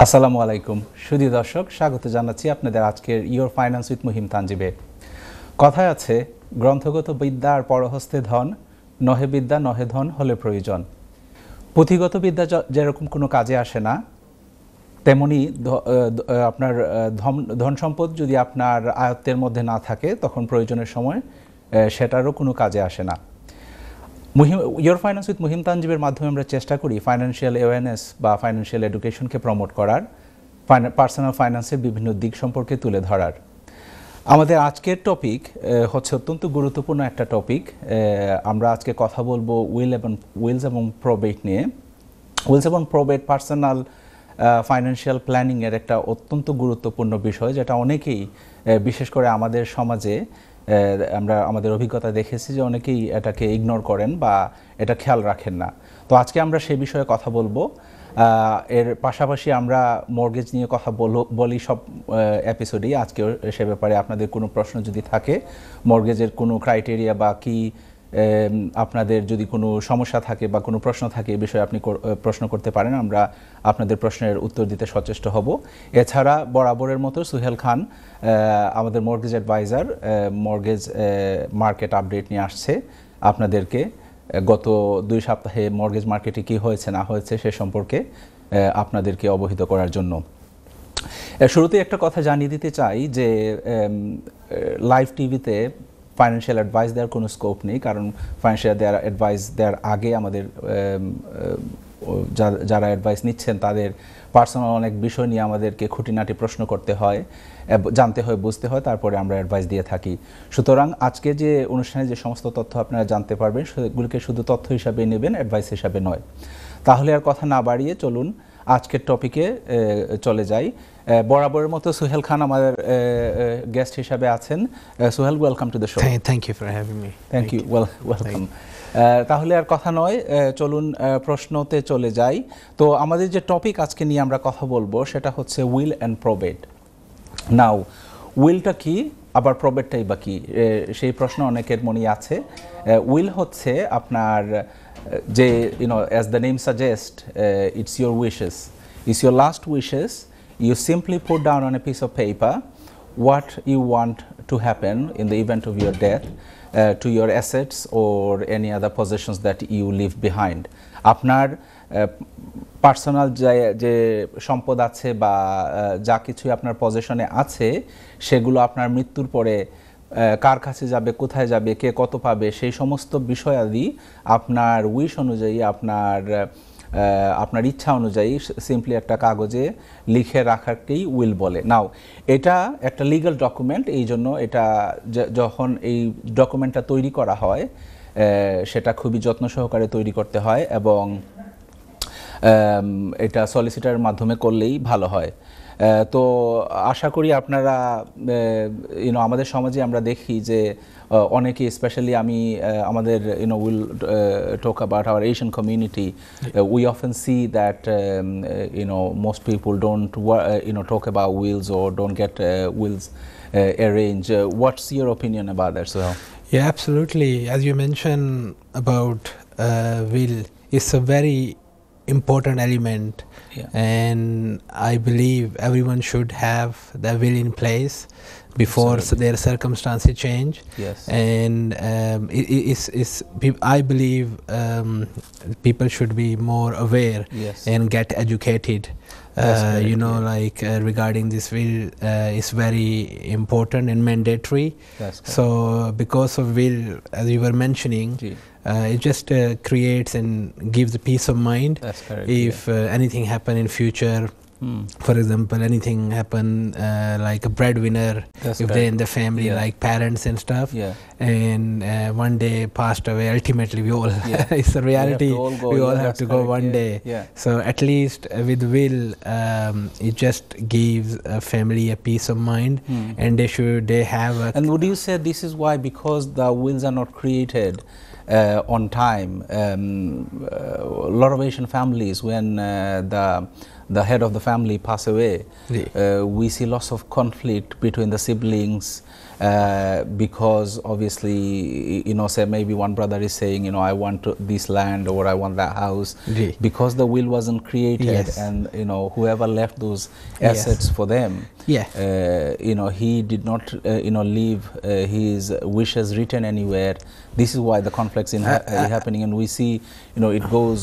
আসসালামু আলাইকুম সুধী দর্শক, স্বাগত জানাচ্ছি আপনাদের আজকের ইয়োর ফাইন্যান্স উইথ মুহিম তানজিবে। কথায় আছে, গ্রন্থগত বিদ্যা আর পরহস্তে ধন, নহে বিদ্যা নহে ধন হলে প্রয়োজন। পুঁথিগত বিদ্যা যেরকম কোনো কাজে আসে না, তেমনি আপনার ধন সম্পদ যদি আপনার আয়ত্তের মধ্যে না থাকে, তখন প্রয়োজনের সময় সেটারও কোনো কাজে আসে না। ইয়োর ফাইন্যান্স উইথ মুহিম তানজিবের মাধ্যমে আমরা চেষ্টা করি ফাইন্যান্সিয়াল অ্যাওয়ারনেস বা ফাইন্যান্সিয়াল এডুকেশনকে প্রমোট করার, পার্সোনাল ফাইন্যান্সের বিভিন্ন দিক সম্পর্কে তুলে ধরার। আমাদের আজকের টপিক হচ্ছে অত্যন্ত গুরুত্বপূর্ণ একটা টপিক। আমরা আজকে কথা বলবো উইলস এবং প্রবেট নিয়ে। উইলস এবং প্রবেট পার্সোনাল ফাইন্যান্সিয়াল প্ল্যানিংয়ের একটা অত্যন্ত গুরুত্বপূর্ণ বিষয়, যেটা অনেকেই, বিশেষ করে আমাদের সমাজে আমরা আমাদের অভিজ্ঞতা দেখেছি যে অনেকেই এটাকে ইগনোর করেন বা এটা খেয়াল রাখেন না। তো আজকে আমরা সে বিষয়ে কথা বলবো। এর পাশাপাশি আমরা মর্গেজ নিয়ে কথা বলি সব এপিসোডেই। আজকেও সে ব্যাপারে আপনাদের কোনো প্রশ্ন যদি থাকে, মর্গেজের কোনো ক্রাইটেরিয়া বা কি আপনাদের যদি কোনো সমস্যা থাকে বা কোনো প্রশ্ন থাকে, এ বিষয়ে আপনি প্রশ্ন করতে পারেন। আমরা আপনাদের প্রশ্নের উত্তর দিতে সচেষ্ট হব। এছাড়া বরাবরের মতো সুহেল খান আমাদের mortgage advisor, mortgage market update নিয়ে আসছে আপনাদেরকে। গত 2 সপ্তাহে মর্গেজ মার্কেটে কী হয়েছে না হয়েছে সে সম্পর্কে আপনাদেরকে অবহিত করার জন্য। শুরুতে একটা কথা জানিয়ে দিতে চাই যে লাইভ টিভিতে ফাইন্যান্সিয়াল অ্যাডভাইস দেওয়ার কোনো স্কোপ নেই, কারণ ফাইন্যান্সিয়াল অ্যাডভাইস দেওয়ার আগে আমাদের যারা অ্যাডভাইস নিচ্ছেন তাদের পার্সোনাল অনেক বিষয় নিয়ে আমাদেরকে খুঁটিনাটি প্রশ্ন করতে হয়, জানতে হয়, বুঝতে হয়, তারপরে আমরা অ্যাডভাইস দিয়ে থাকি। সুতরাং আজকে যে অনুষ্ঠানে যে সমস্ত তথ্য আপনারা জানতে পারবেন, সেগুলিকে শুধু তথ্য হিসাবে নেবেন, অ্যাডভাইস হিসাবে নয়। তাহলে আর কথা না বাড়িয়ে চলুন আজকের টপিকে চলে যাই। বরাবরের মতো সুহেল খান আমাদের গেস্ট হিসাবে আছেন। Suhel, welcome to the show. Thank you for having me. Thank you, welcome. তাহলে আর কথা নয়, চলুন প্রশ্নতে চলে যাই। তো আমাদের যে টপিক আজকে নিয়ে আমরা কথা বলবো সেটা হচ্ছে উইল অ্যান্ড প্রবেট। নাও, উইলটা কি, আবার প্রবেটটাই বা কি, সেই প্রশ্ন অনেকের মনেই আছে। উইল হচ্ছে আপনার যে, as the name suggest, it's your wishes, it's your last wishes. You simply put down on a piece of paper what you want to happen in the event of your death to your assets or any other possessions that you leave behind. আপনার personal যে সম্পদ আছে বা যা কিছু আপনার পজেশনে আছে, সেগুলো আপনার মৃত্যুর পরে কার কাছে যাবে, কোথায় যাবে, কে কত পাবে, সেই সমস্ত বিষয়াদি আপনার উইশ অনুযায়ী, আপনার ইচ্ছা অনুযায়ী সিম্পলি একটা কাগজে লিখে রাখাকেই উইল বলে। নাও, এটা একটা লিগ্যাল ডকুমেন্ট, এই জন্য এটা যখন এই ডকুমেন্টটা তৈরি করা হয়, সেটা খুবই যত্ন সহকারে তৈরি করতে হয় এবং এটা সলিসিটারের মাধ্যমে করলেই ভালো হয়। তো আশা করি আপনারা, আমাদের সমাজে আমরা দেখি যে অনেকে, স্পেশালি আমি আমাদের will talk about our Asian community, we often see that most people don't talk about wills or don't get wills arranged. What's your opinion about that, Suhail? Yeah, absolutely. As you mentioned about will, it's a very important element. Yeah. And I believe everyone should have the will in place before their circumstances change. Yes. And I believe people should be more aware. Yes. And get educated. Regarding this will is very important and mandatory. So because of will, as you were mentioning, it just creates and gives a peace of mind. That's correct. If anything happen in future, for example, anything happen like a breadwinner, if they're in the family, like parents and stuff, and one day passed away, ultimately we all, it's a reality, we all have to go one day. So at least with will, it just gives a family a peace of mind, and they have a... And would you say this is why, because the wills are not created on time, a lot of Asian families, when the head of the family pass away, we see lots of conflict between the siblings, because obviously, say maybe one brother is saying, I want this land or I want that house, because the will wasn't created, and whoever left those assets for them, he did not leave his wishes written anywhere. This is why the conflicts happening, and we see it goes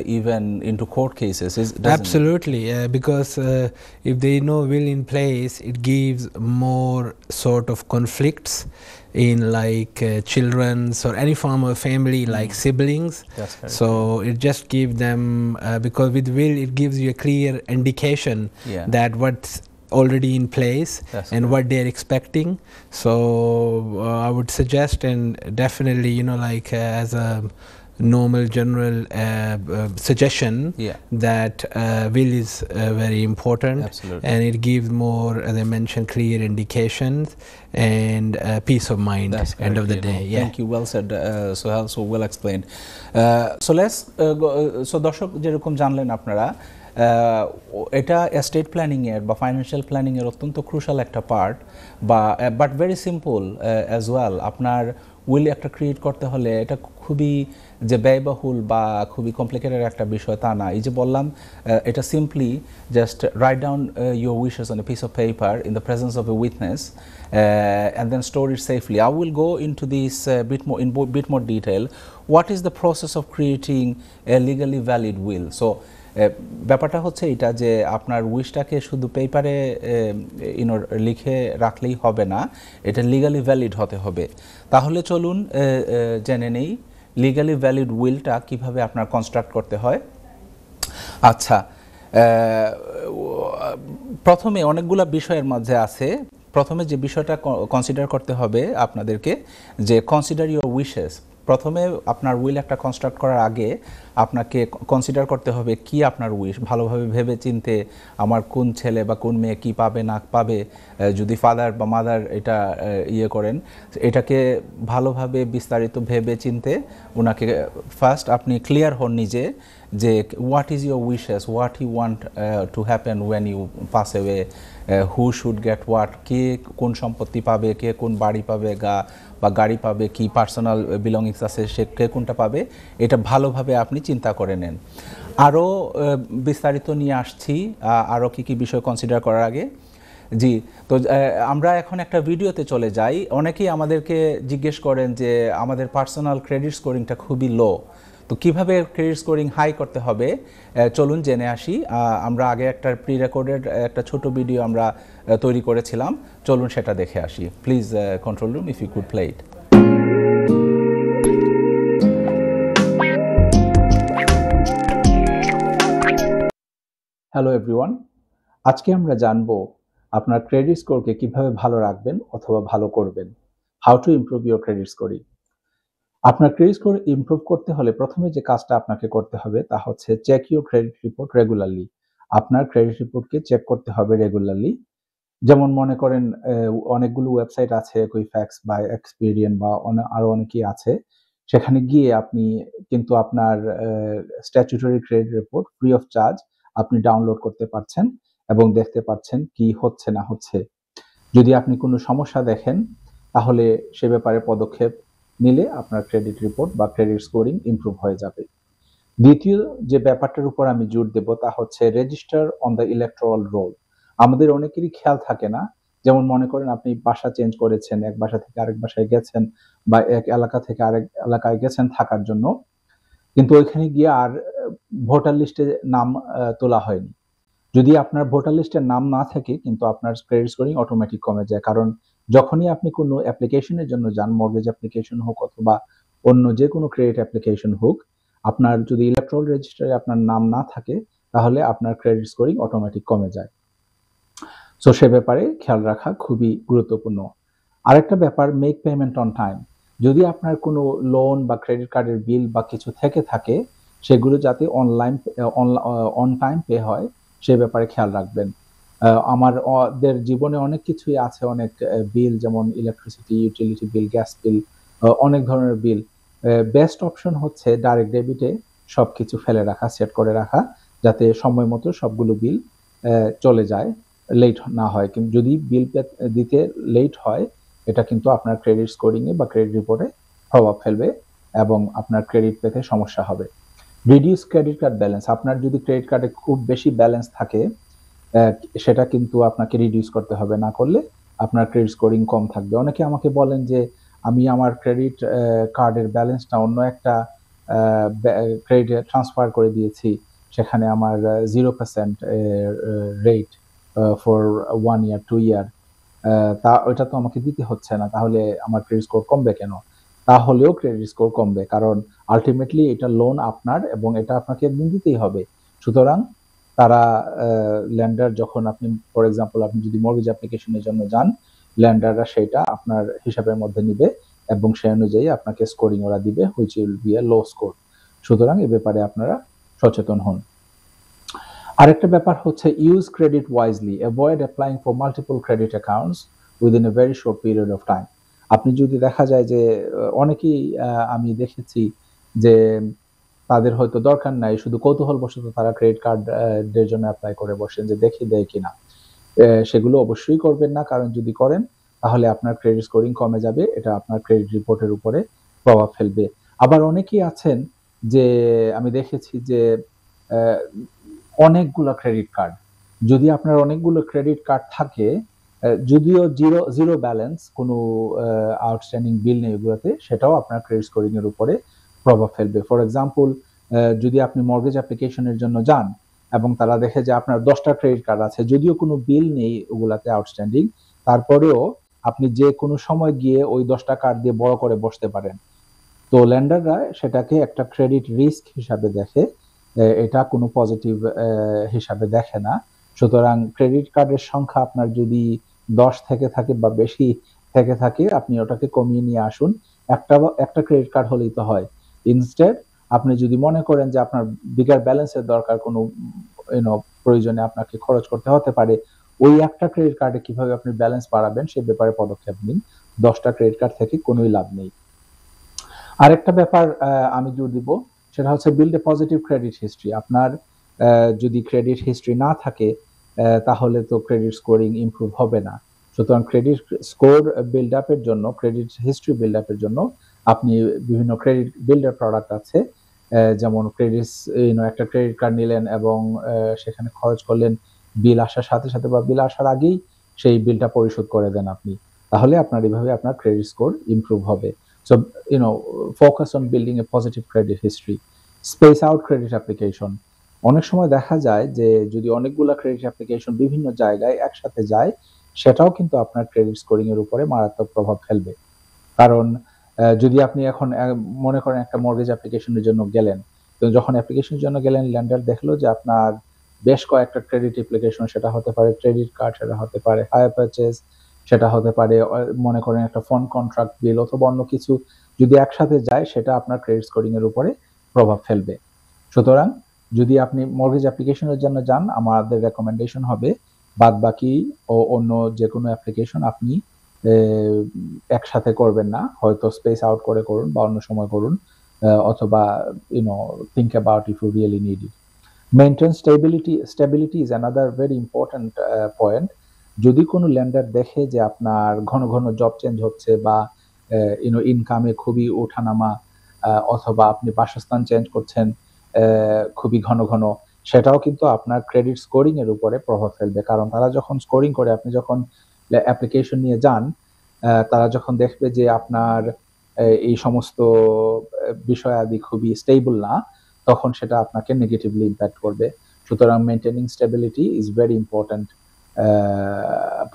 even into court cases. Absolutely, because if there is no will in place, it gives more sort of conflicts in like children's or any form of family, like siblings. So it just gives them, because with will it gives you a clear indication that what's already in place and what they're expecting. So I would suggest, and definitely as a normal general suggestion, that will is very important. And it gives more, as I mentioned, clear indications and peace of mind end of the day. Thank you, well said, Sohail, so well explained. So let's go. So দর্শক যেরকম জানলেন আপনারা, এটা estate planning এর বা financial planning এর অত্যন্ত crucial একটা part, but very simple as well. আপনার উইল একটা ক্রিয়েট করতে হলে এটা খুবই যে ব্যয়বহুল বা খুবই কমপ্লিকেটেড একটা বিষয় তা না। এই যে বললাম, এটা simply just write down your wishes on a piece of paper in the presence of A witness and then store it safely. I will go into this bit more detail. What is the process of creating a legally valid will? So ব্যাপারটা হচ্ছে এটা যে আপনার উইশটাকে শুধু পেপারে লিখে রাখলেই হবে না, এটা লিগালি ভ্যালিড হতে হবে। তাহলে চলুন জেনে নেই লিগালি ভ্যালিড উইলটা কিভাবে আপনার কনস্ট্রাক্ট করতে হয়। আচ্ছা, প্রথমে অনেকগুলো বিষয়ের মধ্যে আছে। প্রথমে যে বিষয়টা কনসিডার করতে হবে আপনাদেরকে, যে কনসিডার ইউর উইশেস। প্রথমে আপনার উইল একটা কনস্ট্রাক্ট করার আগে আপনাকে কনসিডার করতে হবে কি আপনার উইশ, ভালোভাবে ভেবে চিনতে আমার কোন ছেলে বা কোন মেয়ে কি পাবে না পাবে, যদি ফাদার বা মাদার এটা করেন, এটাকে ভালোভাবে বিস্তারিত ভেবে চিনতে ওনাকে ফার্স্ট আপনি ক্লিয়ার হন নিজে যে what is your wishes, what you want to happen when you pass away, who should get what, কে কোন সম্পত্তি পাবে, কে কোন বাড়ি পাবে বা গাড়ি পাবে, কি পার্সোনাল বিলঙ্গিংস আছে সে কে কোনটা পাবে, এটা ভালোভাবে আপনি চিন্তা করে নেন। আরও বিস্তারিত নিয়ে আসছি আরও কী কী বিষয় কনসিডার করার আগে। জি, তো আমরা এখন একটা ভিডিওতে চলে যাই। অনেকেই আমাদেরকে জিজ্ঞেস করেন যে আমাদের পার্সোনাল ক্রেডিট স্কোরিংটা খুবই লো, তো কিভাবে ক্রেডিট স্কোরিং হাই করতে হবে চলুন জেনে আসি। আমরা আগে একটা প্রি রেকর্ডেড একটা ছোট ভিডিও আমরা তৈরি করেছিলাম, চলুন সেটা দেখে আসি। Please control room, if you could play it. Hello everyone, আজকে আমরা জানবো আপনার ক্রেডিট স্কোরকে কিভাবে ভালো রাখবেন অথবা ভালো করবেন। How to improve your credit scoring. আপনার ক্রেডিট স্কোর ইমপ্রুভ করতে হলে প্রথমে যে কাজটা আপনাকে করতে হবে তা হচ্ছে check your credit report regularly. আপনার ক্রেডিট রিপোর্টকে চেক করতে হবে রেগুলারলি। যেমন মনে করেন অনেকগুলো ওয়েবসাইট আছে, কুইফ্যাক্স বা এক্সপিরিয়েন বা আরও অনেকেই আছে, সেখানে গিয়ে আপনি কিন্তু আপনার statutory credit report free of charge আপনি ডাউনলোড করতে পারছেন এবং দেখতে পাচ্ছেন কি হচ্ছে না হচ্ছে। যদি আপনি কোনো সমস্যা দেখেন তাহলে সে ব্যাপারে পদক্ষেপ নিলে আপনার ক্রেডিট রিপোর্ট বা ক্রেডিট স্কোরিং ইমপ্রুভ হয়ে যাবে। দ্বিতীয় যে ব্যাপারটার উপর আমি জোর দেব তা হচ্ছে register on the electoral roll. আমাদের অনেকেরই খেয়াল থাকে না, যেমন মনে করেন আপনি বাসা চেঞ্জ করেছেন, এক বাসা থেকে আরেক বাসায় গেছেন বা এক এলাকা থেকে আরেক এলাকায় গেছেন থাকার জন্য, কিন্তু ওইখানে গিয়ে আর ভোটার লিস্টে নাম তোলা হয়নি। যদি আপনার ভোটার লিস্টের নাম না থাকে কিন্তু আপনার ক্রেডিট স্কোরিং অটোমেটিক কমে যায়, কারণ যখনই আপনি কোনো অ্যাপ্লিকেশনের জন্য যান, মর্গেজ অ্যাপ্লিকেশন হোক অথবা অন্য যে কোনো ক্রেডিট অ্যাপ্লিকেশন হোক, আপনার যদি ইলেকট্রাল রেজিস্টারে আপনার নাম না থাকে তাহলে আপনার ক্রেডিট স্কোরিং অটোমেটিক কমে যায়। সো সে ব্যাপারে খেয়াল রাখা খুবই গুরুত্বপূর্ণ। আরেকটা ব্যাপার, মেক পেমেন্ট অন টাইম। যদি আপনার কোনো লোন বা ক্রেডিট কার্ডের বিল বা কিছু থেকে থাকে সেগুলো যাতে অন টাইম পে হয় সে ব্যাপারে খেয়াল রাখবেন। আমাদের জীবনে অনেক কিছুই আছে, অনেক বিল, যেমন electricity, utility bill, gas bill, অনেক ধরনের বিল। বেস্ট অপশন হচ্ছে ডাইরেক্ট ডেবিটে সব কিছু ফেলে রাখা, সেট করে রাখা, যাতে সময় মতো সবগুলো বিল চলে যায়, লেট না হয়। কিন্তু যদি বিল দিতে লেট হয় এটা কিন্তু আপনার ক্রেডিট স্কোরিংয়ে বা ক্রেডিট রিপোর্টে প্রভাব ফেলবে এবং আপনার ক্রেডিট পেতে সমস্যা হবে। রিডিউস ক্রেডিট কার্ড ব্যালেন্স, আপনার যদি ক্রেডিট কার্ডে খুব বেশি ব্যালেন্স থাকে সেটা কিন্তু আপনাকে রিডিউস করতে হবে, না করলে আপনার ক্রেডিট স্কোরিং কম থাকবে। অনেকে আমাকে বলেন যে আমি আমার ক্রেডিট কার্ডের ব্যালেন্সটা অন্য একটা ক্রেডিটে ট্রান্সফার করে দিয়েছি, সেখানে আমার 0% রেট ফর 1 ইয়ার 2 ইয়ার, তা ওইটা তো আমাকে দিতে হচ্ছে না, তাহলে আমার ক্রেডিট স্কোর কমবে কেন? তাহলেও ক্রেডিট স্কোর কমবে, কারণ আলটিমেটলি এটা লোন আপনার এবং এটা আপনাকে একদিন দিতেই হবে। সুতরাং তারা ল্যান্ডার যখন আপনি ফর এক্সাম্পল আপনি যদি মর্গেজ অ্যাপ্লিকেশনের জন্য যান, ল্যান্ডাররা সেটা আপনার হিসাবের মধ্যে নিবে এবং সেই অনুযায়ী আপনাকে স্কোরিং ওরা দিবে, which will B A low score. সুতরাং এ ব্যাপারে আপনারা সচেতন হন। আরেকটা ব্যাপার হচ্ছে use credit wisely, avoid applying for multiple credit accounts within a very short period of time. আপনি যদি দেখা যায় যে অনেকেই আমি দেখেছি যে তাদের হয়তো দরকার নাই, শুধু কৌতূহলবশত তারা ক্রেডিট কার্ডের জন্য অ্যাপ্লাই করে বসেন যে দেখি দেয় কিনা। সেগুলো অবশ্যই করবেন না, কারণ যদি করেন তাহলে আপনার ক্রেডিট স্কোরিং কমে যাবে, এটা আপনার ক্রেডিট রিপোর্টের উপরে প্রভাব ফেলবে। আবার অনেকেই আছেন যে আমি দেখেছি যে অনেকগুলো ক্রেডিট কার্ড, যদি আপনার অনেকগুলো ক্রেডিট কার্ড থাকে, যদিও জিরো ব্যালেন্স, কোনো আউটস্ট্যান্ডিং বিল নেই এগুলোতে, সেটাও আপনার ক্রেডিট স্কোরিং এর উপরে প্রভাব ফেলবে। ফর এক্সাম্পল যদি আপনি মর্গেজ অ্যাপ্লিকেশনের জন্য যান এবং তারা দেখে যে আপনার 10টা ক্রেডিট কার্ড আছে, যদিও কোনো বিল নেই ওগুলাতে আউটস্ট্যান্ডিং, তারপরেও আপনি যে কোনো সময় গিয়ে ওই 10টা কার্ড দিয়ে বড় করে বসতে পারেন। তো ল্যান্ডাররা সেটাকে একটা ক্রেডিট রিস্ক হিসাবে দেখে, এটা কোনো পজিটিভ হিসাবে দেখে না। সুতরাং ক্রেডিট কার্ডের সংখ্যা আপনার যদি 10 থেকে থাকে বা বেশি থেকে থাকে, আপনি ওটাকে কমিয়ে নিয়ে আসুন, একটা ক্রেডিট কার্ড হলেই তো হয়। ইনস্টেড আপনি যদি মনে করেন যে আপনার বিগার ব্যালেন্সের দরকার, কোনো প্রয়োজনে আপনাকে খরচ করতে হতে পারে, ওই একটা ক্রেডিট কার্ডে কিভাবে আপনি ব্যালেন্স বাড়াবেন সে ব্যাপারে পদক্ষেপ নিন। 10টা ক্রেডিট কার্ড থেকে কোনোই লাভ নেই। আরেকটা ব্যাপার আমি জোর দিব, সেটা হচ্ছে build a positive credit history. আপনার যদি ক্রেডিট হিস্ট্রি না থাকে তাহলে তো ক্রেডিট স্কোরিং ইমপ্রুভ হবে না। সুতরাং ক্রেডিট স্কোর বিল্ড আপের জন্য, ক্রেডিট হিস্ট্রি বিল্ড আপের জন্য আপনি বিভিন্ন ক্রেডিট বিল্ডার প্রোডাক্ট আছে, যেমন ক্রেডিট একটা ক্রেডিট কার্ড নিলেন এবং সেখানে খরচ করলেন, বিল আসার সাথে সাথে বা বিল আসার আগেই সেই বিলটা পরিশোধ করে দেন আপনি, তাহলে আপনার এইভাবে আপনার ক্রেডিট স্কোর ইমপ্রুভ হবে। So, focus on building a positive credit history. Space out credit application. অনেক সময় দেখা যায় যে যদি অনেকগুলো ক্রেডিট অ্যাপ্লিকেশন বিভিন্ন জায়গায় একসাথে যায়, সেটাও কিন্তু আপনার ক্রেডিট স্কোরিং এর উপরে মারাত্মক প্রভাব ফেলবে। কারণ যদি আপনি এখন মনে করেন একটা মর্গেজ অ্যাপ্লিকেশনের জন্য গেলেন, তো যখন অ্যাপ্লিকেশনের জন্য গেলেন, ল্যান্ডার দেখলো যে আপনার বেশ কয়েকটা ক্রেডিট অ্যাপ্লিকেশন, সেটা হতে পারে ক্রেডিট কার্ড, সেটা হতে পারে হায়ার পারচেজ, সেটা হতে পারে মনে করেন একটা ফোন কন্ট্রাক্ট বিল অথবা অন্য কিছু, যদি একসাথে যায় সেটা আপনার ক্রেডিট স্কোরিং এর উপরে প্রভাব ফেলবে। সুতরাং যদি আপনি মর্গেজ অ্যাপ্লিকেশনের জন্য যান, আমাদের রেকমেন্ডেশন হবে বাদবাকি ও অন্য যে কোনো অ্যাপ্লিকেশন আপনি একসাথে করবেন না, হয়তো স্পেস আউট করে করুন বা অন্য সময় করুন, অথবা think about if you really need it. Maintain stability is another very important point. যদি কোনো ল্যান্ডার দেখে যে আপনার ঘন ঘন জব চেঞ্জ হচ্ছে বা ইনকামে খুবই ওঠানামা, অথবা আপনি বাসস্থান চেঞ্জ করছেন খুবই ঘন ঘন, সেটাও কিন্তু আপনার ক্রেডিট স্কোরিং এর উপরে প্রভাব ফেলবে। কারণ তারা যখন স্কোরিং করে, আপনি যখন অ্যাপ্লিকেশন নিয়ে যান, তারা যখন দেখবে যে আপনার এই সমস্ত বিষয়াদি খুবই স্টেবল না, তখন সেটা আপনাকে নেগেটিভলি ইম্প্যাক্ট করবে। সুতরাং maintaining stability is very important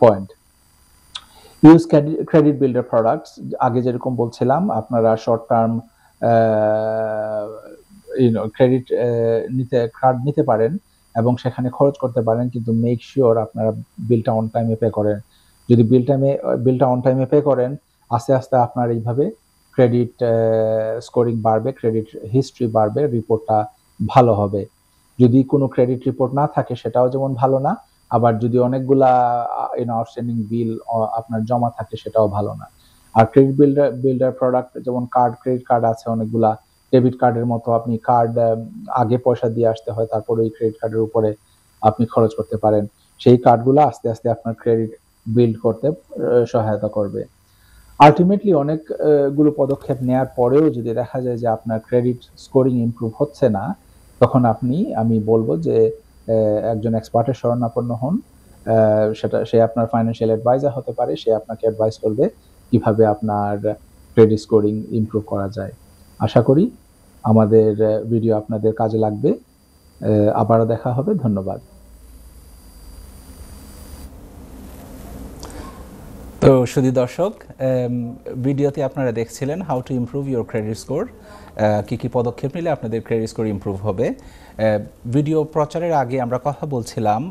point. Use credit builder products, আগে যেরকম বলছিলাম, আপনারা শর্ট টার্ম ক্রেডিট কার্ড নিতে পারেন এবং সেখানে খরচ করতে পারেন, কিন্তু মেক শিওর আপনারা বিলটা অন টাইমে পে করেন। যদি বিলটা অন টাইমে পে করেন, আস্তে আস্তে আপনার এইভাবে ক্রেডিট স্কোরিং বাড়বে, ক্রেডিট হিস্ট্রি বাড়বে, রিপোর্টটা ভালো হবে। যদি কোনো ক্রেডিট রিপোর্ট না থাকে সেটাও যেমন ভালো না, আবার যদি অনেকগুলা আউটস্ট্যান্ডিং বিল আপনার জমা থাকে সেটাও ভালো না। আর ক্রেডিট বিল্ডার প্রোডাক্ট যেমন ক্রেডিট কার্ড আছে অনেকগুলা, ডেবিট কার্ডের মতো আপনি কার্ড আগে পয়সা দিয়ে আসতে হয়, তারপরে ওই ক্রেডিট কার্ডের উপরে আপনি খরচ করতে পারেন। সেই কার্ডগুলো আস্তে আস্তে আপনার ক্রেডিট বিল্ড করতে সহায়তা করবে। আলটিমেটলি অনেক গুলো পদক্ষেপ নেওয়ার পরেও যদি দেখা যায় যে আপনার ক্রেডিট স্কোরিং ইমপ্রুভ হচ্ছে না, তখন আমি বলবো যে একজন এক্সপার্টের শরণাপন্ন হন। সে আপনার ফাইন্যান্সিয়াল অ্যাডভাইজার হতে পারে, সে আপনাকে অ্যাডভাইস করবে কিভাবে আপনার ক্রেডিট স্কোরিং ইমপ্রুভ করা যায়। আশা করি আমাদের ভিডিও আপনাদের কাজে লাগবে। আবারও দেখা হবে। ধন্যবাদ। তো সুধী দর্শক, ভিডিওতে আপনারা দেখছিলেন how to improve your credit score, কী কী পদক্ষেপ নিলে আপনাদের ক্রেডিট স্কোর ইমপ্রুভ হবে। ভিডিও প্রচারের আগে আমরা কথা বলছিলাম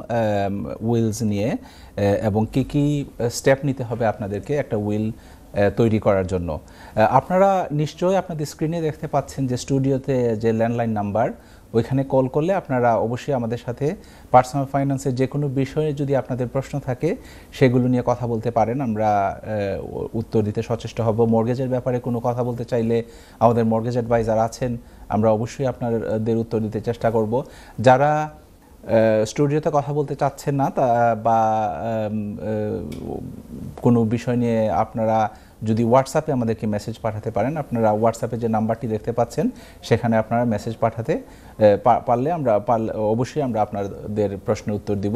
উইলস নিয়ে এবং কী কী স্টেপ নিতে হবে আপনাদেরকে একটা উইল তৈরি করার জন্য। আপনারা নিশ্চয়ই আপনাদের স্ক্রিনে দেখতে পাচ্ছেন যে স্টুডিওতে যে ল্যান্ডলাইন নাম্বার, ওইখানে কল করলে আপনারা অবশ্যই আমাদের সাথে পার্সোনাল ফাইন্যান্সের যে কোনো বিষয়ে যদি আপনাদের প্রশ্ন থাকে সেগুলো নিয়ে কথা বলতে পারেন। আমরা উত্তর দিতে সচেষ্ট হব। মর্গেজের ব্যাপারে কোনো কথা বলতে চাইলে আমাদের মর্গেজ অ্যাডভাইজার আছেন, আমরা অবশ্যই আপনাদের উত্তর দিতে চেষ্টা করব। যারা স্টুডিওতে কথা বলতে চাচ্ছেন না বা কোনো বিষয় নিয়ে আপনারা যদি হোয়াটসঅ্যাপে আমাদেরকে মেসেজ পাঠাতে পারেন, আপনারা হোয়াটসঅ্যাপে যে নাম্বারটি দেখতে পাচ্ছেন সেখানে আপনারা মেসেজ পাঠাতে পারলে অবশ্যই আমরা আপনাদের প্রশ্নের উত্তর দিব।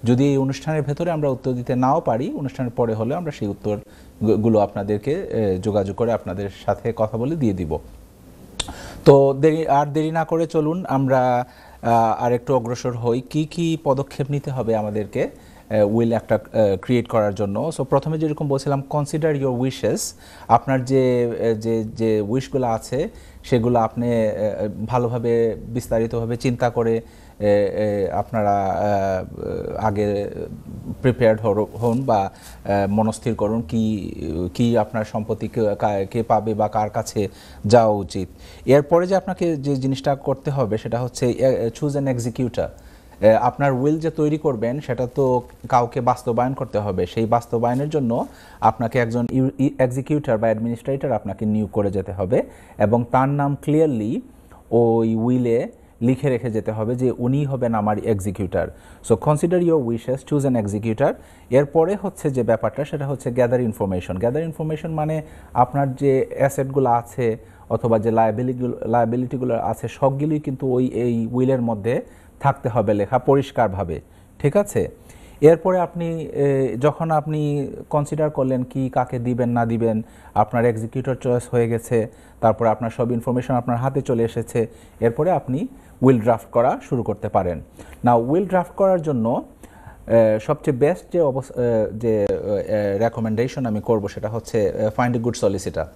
যদি এই অনুষ্ঠানের ভেতরে আমরা উত্তর দিতে নাও পারি, অনুষ্ঠানের পরে হলে আমরা সেই উত্তরগুলো আপনাদেরকে যোগাযোগ করে আপনাদের সাথে কথা বলে দিয়ে দিব। তো দেরি না করে চলুন আমরা আর একটু অগ্রসর হই। কি কি পদক্ষেপ নিতে হবে আমাদেরকে উইল একটা ক্রিয়েট করার জন্য। সো প্রথমে যেরকম বলছিলাম, কনসিডার ইউর উইশেস। আপনার যে উইশগুলো আছে সেগুলো আপনি ভালোভাবে বিস্তারিতভাবে চিন্তা করে আপনারা আগে প্রিপেয়ার্ড হন বা মনস্থির করুন কি আপনার সম্পত্তি কে পাবে বা কার কাছে যাওয়া উচিত। এরপরে যে আপনাকে যে জিনিসটা করতে হবে সেটা হচ্ছে চুজ অ্যান এক্সিকিউটর। আপনার উইল যে তৈরি করবেন সেটা তো কাউকে বাস্তবায়ন করতে হবে। সেই বাস্তবায়নের জন্য আপনাকে একজন এক্সিকিউটর বা অ্যাডমিনিস্ট্রেটর আপনাকে নিয়োগ করে যেতে হবে এবং তার নাম ক্লিয়ারলি ওই উইলে লিখে রেখে যেতে হবে যে উনি হবেন আমার executor. So consider your wishes, choose an executor. এরপরে হচ্ছে যে ব্যাপারটা সেটা হচ্ছে গ্যাদার ইনফরমেশন। গ্যাদার ইনফরমেশন মানে আপনার যে অ্যাসেটগুলো আছে অথবা যে লায়াবিলিটিগুলো আছে সবগুলোই কিন্তু এই উইলের মধ্যে থাকতে হবে লেখা পরিষ্কারভাবে, ঠিক আছে? এরপরে যখন আপনি কনসিডার করলেন কি কাকে দিবেন না দিবেন, আপনার এক্সিকিউটর চয়েস হয়ে গেছে, তারপরে আপনার সব ইনফরমেশন আপনার হাতে চলে এসেছে, এরপরে আপনি উইল ড্রাফট করা শুরু করতে পারেন। না, উইল ড্রাফট করার জন্য সবচেয়ে বেস্ট যে রেকমেন্ডেশন আমি করব সেটা হচ্ছে ফাইন্ড এ গুড সলিসিটার।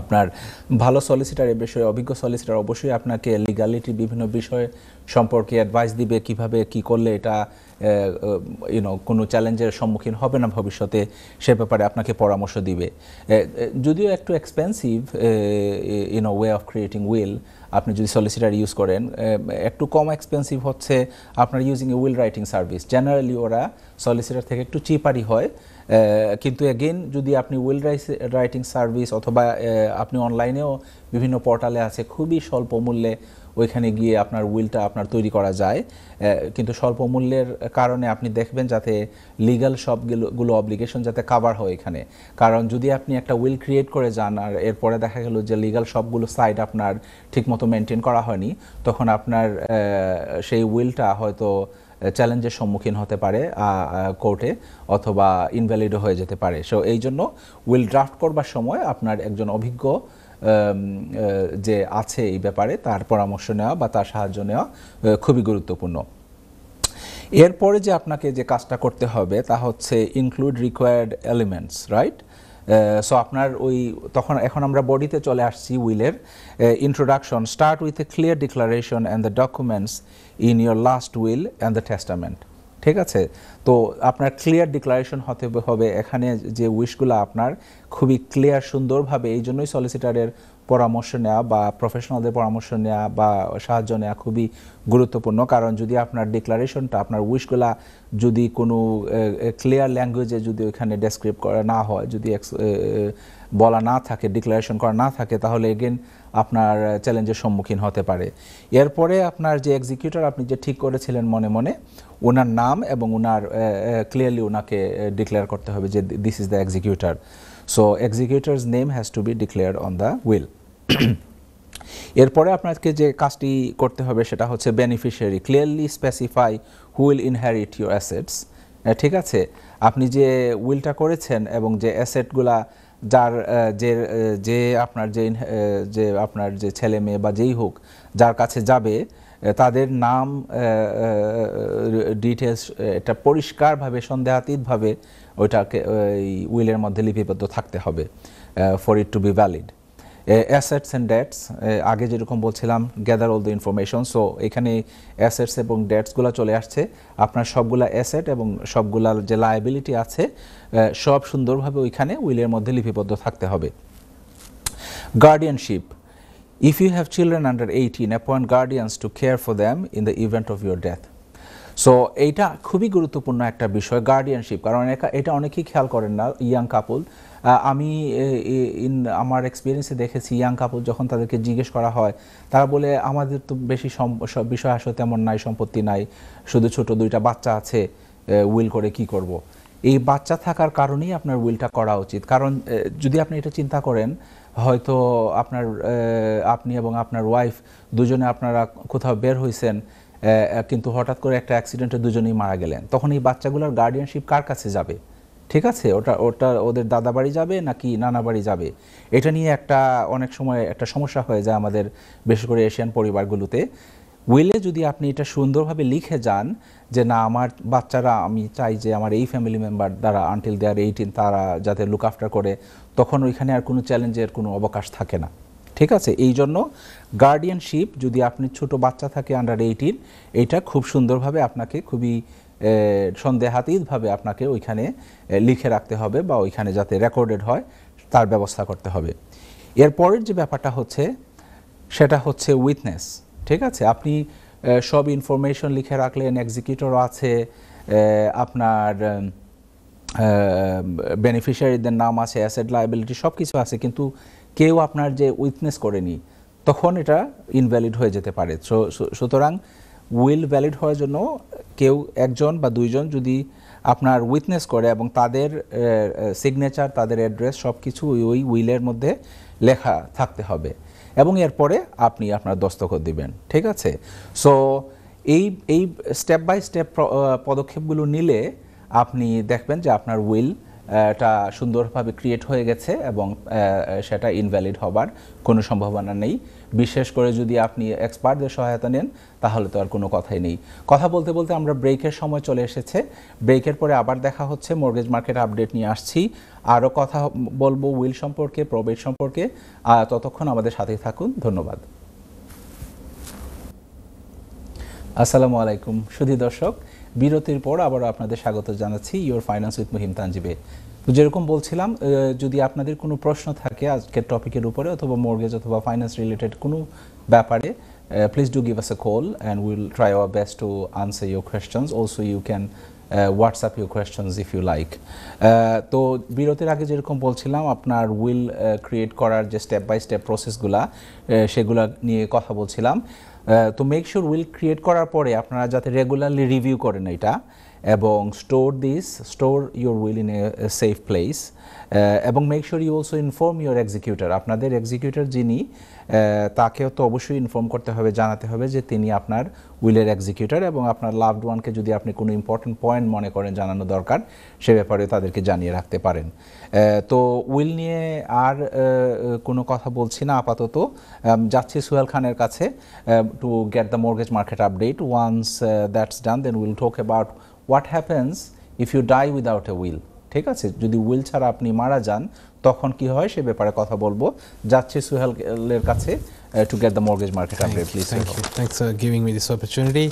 আপনার ভালো সলিসিটার, এ বিষয়ে অভিজ্ঞ সলিসিটার অবশ্যই আপনাকে লিগালিটির বিভিন্ন বিষয় সম্পর্কে অ্যাডভাইস দিবে, কিভাবে কি করলে এটা কোনো চ্যালেঞ্জের সম্মুখীন হবে না ভবিষ্যতে, সে ব্যাপারে আপনাকে পরামর্শ দিবে। যদিও একটু expensive way of creating will, আপনি যদি সলিসিটার ইউজ করেন, একটু কম এক্সপেন্সিভ হচ্ছে আপনার using a will writing service. Generally ওরা সলিসিটার থেকে একটু চিপারই হয়, কিন্তু এগেইন যদি আপনি উইল রাইটিং সার্ভিস অথবা আপনি অনলাইনেও বিভিন্ন পোর্টালে আছে, খুবই স্বল্প মূল্যে ওইখানে গিয়ে আপনার উইলটা আপনার তৈরি করা যায়। কিন্তু স্বল্প মূল্যের কারণে আপনি দেখবেন যাতে লিগাল সবগুলো অব্লিগেশন যাতে কাভার হয় এখানে। কারণ যদি আপনি একটা উইল ক্রিয়েট করে যান আর এরপরে দেখা গেল যে লিগাল সবগুলো সাইড আপনার ঠিকমতো মেনটেন করা হয়নি, তখন আপনার সেই উইলটা হয়তো চ্যালেঞ্জের সম্মুখীন হতে পারে কোর্টে, অথবা ইনভ্যালিডও হয়ে যেতে পারে। সো এই জন্য উইল ড্রাফট করবার সময় আপনার একজন অভিজ্ঞ যে আছে এই ব্যাপারে তার পরামর্শ নেওয়া বা তার সাহায্য নেওয়া খুবই গুরুত্বপূর্ণ। এরপরে যে আপনাকে যে কাজটা করতে হবে তা হচ্ছে include required elements, right? So আপনার এখন আমরা বডিতে চলে আসছি উইলের। Introduction, start with a clear declaration and the documents in your last will and the testament, ঠিক আছে? তো আপনার ক্লিয়ার ডিক্লারেশন হতে হবে। এখানে যে উইশগুলো আপনার খুবই ক্লিয়ার সুন্দরভাবে, এই জন্যই সলিসিটারের পরামর্শ নেওয়া বা প্রফেশনালদের পরামর্শ নেওয়া বা সাহায্য নেওয়া খুবই গুরুত্বপূর্ণ। কারণ যদি আপনার ডিক্লারেশনটা, আপনার উইশগুলা যদি কোনো ক্লিয়ার ল্যাঙ্গুয়েজে যদি ওইখানে ডেসক্রাইব করা না হয়, যদি বলা না থাকে, ডিক্লারেশন করা না থাকে, তাহলে এগেন আপনার চ্যালেঞ্জের সম্মুখীন হতে পারে। এরপরে আপনার যে এক্সিকিউটর আপনি যে ঠিক করেছিলেন মনে মনে, ওনার নাম এবং ওনার ক্লিয়ারলি ওনাকে ডিক্লেয়ার করতে হবে যে this is the executor. So executor's name has to be declared on the will. এরপরে আপনাকে যে কাজটি করতে হবে সেটা হচ্ছে beneficiary clearly specify who will inherit your assets. ঠিক আছে, আপনি যে উইলটা করেছেন এবং যে অ্যাসেটগুলা যার যে আপনার যে আপনার যে ছেলে মেয়ে বা যেই হোক যার কাছে যাবে তাদের নাম ডিটেলস এটা পরিষ্কারভাবে সন্দেহাতীতভাবে ওইটাকে উইলের মধ্যে লিপিবদ্ধ থাকতে হবে for it to be valid. Assets and debts আগে যেরকম বলছিলাম gather all the information, so এখানে অ্যাসেটস এবং ডেটসগুলো চলে আসছে, আপনার সবগুলা অ্যাসেট এবং সবগুলা যে লায়াবিলিটি আছে সব সুন্দরভাবে ওইখানে উইলের মধ্যে লিপিবদ্ধ থাকতে হবে। Guardianship, if you have children under 18, appoint guardians to care for them in the event of your death. So এইটা খুবই গুরুত্বপূর্ণ একটা বিষয় গার্ডিয়ানশিপ, কারণ এটা অনেকেই খেয়াল করেন না ইয়াং কাপল। আমি আমার এক্সপিরিয়েন্সে দেখেছি ইয়াং কাপল যখন তাদেরকে জিজ্ঞেস করা হয় তারা বলে আমাদের তো বেশি বিষয় আসলে তেমন নাই, সম্পত্তি নাই, শুধু ছোট দুইটা বাচ্চা আছে, উইল করে কি করব। এই বাচ্চা থাকার কারণেই আপনার উইলটা করা উচিত, কারণ যদি আপনি এটা চিন্তা করেন হয়তো আপনি এবং আপনার ওয়াইফ দুজনে আপনারা কোথাও বের হয়েছেন কিন্তু হঠাৎ করে একটা অ্যাক্সিডেন্টে দুজনেই মারা গেলেন, তখন এই বাচ্চাগুলোর গার্ডিয়ানশিপ কার কাছে যাবে? ঠিক আছে, ওটা ওদের দাদা বাড়ি যাবে নাকি নানা বাড়ি যাবে? এটা নিয়ে অনেক সময় একটা সমস্যা হয়ে যায় আমাদের বিশেষ করে এশিয়ান পরিবারগুলোতে। উইলে যদি আপনি এটা সুন্দরভাবে লিখে যান যে না আমার বাচ্চারা আমি চাই যে আমার এই ফ্যামিলি মেম্বার দ্বারা আনটিল দে আর 18 তারা যাতে লুক আফটার করে, তখন ওইখানে আর কোনো চ্যালেঞ্জের কোনো অবকাশ থাকে না। ঠিক আছে, এই জন্য গার্ডিয়ানশিপ যদি আপনি ছোট বাচ্চা থাকে আন্ডার 18 এটা খুব সুন্দরভাবে আপনাকে খুবই সন্দেহাতীতভাবে আপনাকে ওইখানে লিখে রাখতে হবে বা ওইখানে যাতে রেকর্ডেড হয় তার ব্যবস্থা করতে হবে। এরপরের যে ব্যাপারটা হচ্ছে সেটা হচ্ছে উইটনেস। ঠিক আছে, আপনি সব ইনফরমেশন লিখে রাখলেন, এক্সিকিউটরও আছে, আপনার বেনিফিশিয়ারিদের নাম আছে, অ্যাসেট লায়াবিলিটি সব কিছু আছে, কিন্তু কেউ আপনার যে উইটনেস করেনি তখন এটা ইনভ্যালিড হয়ে যেতে পারে। সুতরাং উইল ভ্যালিড হওয়ার জন্য কেউ একজন বা দুইজন যদি আপনার উইটনেস করে এবং তাদের সিগনেচার তাদের অ্যাড্রেস সব কিছু ওই উইলের মধ্যে লেখা থাকতে হবে এবং এরপরে আপনি আপনার দস্তখত দিবেন। ঠিক আছে, সো এই স্টেপ বাই স্টেপ পদক্ষেপগুলো নিলে আপনি দেখবেন যে আপনার উইলটা সুন্দরভাবে ক্রিয়েট হয়ে গেছে এবং সেটা ইনভ্যালিড হবার কোনো সম্ভাবনা নেই। বিশেষ করে যদি আপনি এক্সপার্টদের সহায়তা নেন তাহলে তো আর কোনো কথাই নেই। কথা বলতে বলতে আমরা ব্রেকের সময় চলে এসেছে, ব্রেকের পরে আবার দেখা হচ্ছে, মর্গেজ মার্কেট আপডেট নিয়ে আসছি, আরও কথা বলবো উইল সম্পর্কে, প্রবেট সম্পর্কে। ততক্ষণ আমাদের সাথেই থাকুন, ধন্যবাদ। আসসালামু আলাইকুম সুধী দর্শক, বিরতির পর আবারও আপনাদের স্বাগত জানাচ্ছি ইওর ফাইন্যান্স উইথ মুহিম তানজিবে। তো যেরকম বলছিলাম, যদি আপনাদের কোনো প্রশ্ন থাকে আজকের টপিকের উপরে অথবা মর্গেজ অথবা ফাইন্যান্স রিলেটেড কোনো ব্যাপারে, please do give us a call and will try our best to answer your questions. Also you can WhatsApp your questions if you like. তো বিরতির আগে যেরকম বলছিলাম আপনার উইল ক্রিয়েট করার যে স্টেপ বাই স্টেপ প্রসেসগুলা সেগুলা নিয়ে কথা বলছিলাম। তো মেক শিওর উইল ক্রিয়েট করার পরে আপনারা যাতে রেগুলারলি রিভিউ করেন এটা এবং store your will in a safe place এবং make sure you also inform your executor. আপনাদের এক্সিকিউটর যিনি তাকেও তো অবশ্যই ইনফর্ম করতে হবে, জানাতে হবে যে তিনি আপনার উইলের এক্সিকিউটর এবং আপনার লাভড ওয়ানকে যদি আপনি কোনো ইম্পর্টেন্ট পয়েন্ট মনে করেন জানানো দরকার সে ব্যাপারে তাদেরকে জানিয়ে রাখতে পারেন। তো উইল নিয়ে আর কোনো কথা বলছি না আপাতত, যাচ্ছি সোহেল খানের কাছে to get the mortgage market update. Once that's done then will talk about what happens if you die without a will. ঠিক আছে, যদি উইল ছাড়া আপনি মারা যান তখন কি হয় সে ব্যাপারে কথা বলবো। যাচ্ছি সুহেলের কাছে to get the mortgage market update, please. Thank you. Thanks for giving me this opportunity.